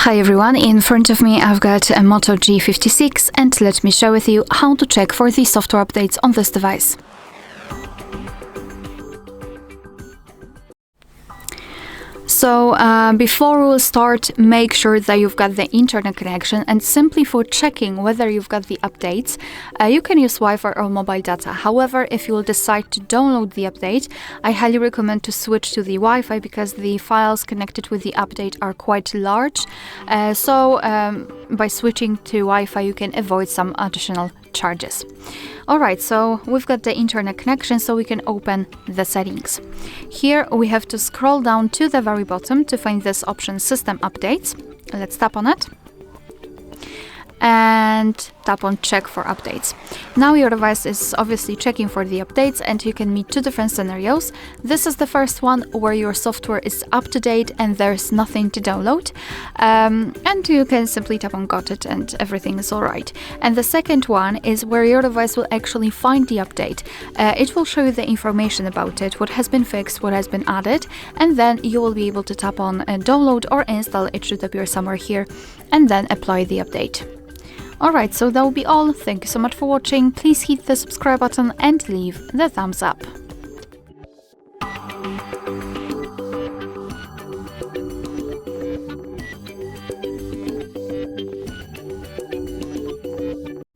Hi everyone, in front of me I've got a Moto G56 and let me share with you how to check for the software updates on this device. So before we'll start, make sure that you've got the internet connection, and simply for checking whether you've got the updates, you can use Wi-Fi or mobile data. However, if you will decide to download the update, I highly recommend to switch to the Wi-Fi because the files connected with the update are quite large. By switching to Wi-Fi, you can avoid some additional charges. Alright, so we've got the internet connection, so we can open the settings. Here we have to scroll down to the very bottom to find this option, System Updates. Let's tap on it and tap on Check for Updates. Now your device is obviously checking for the updates, and you can meet two different scenarios. This is the first one where your software is up to date and there's nothing to download, and you can simply tap on Got it and everything is alright. And the second one is where your device will actually find the update. It will show you the information about it, what has been fixed, what has been added, and then you will be able to tap on Download or Install. It should appear somewhere here, and then apply the update. Alright, so that will be all. Thank you so much for watching. Please hit the subscribe button and leave the thumbs up.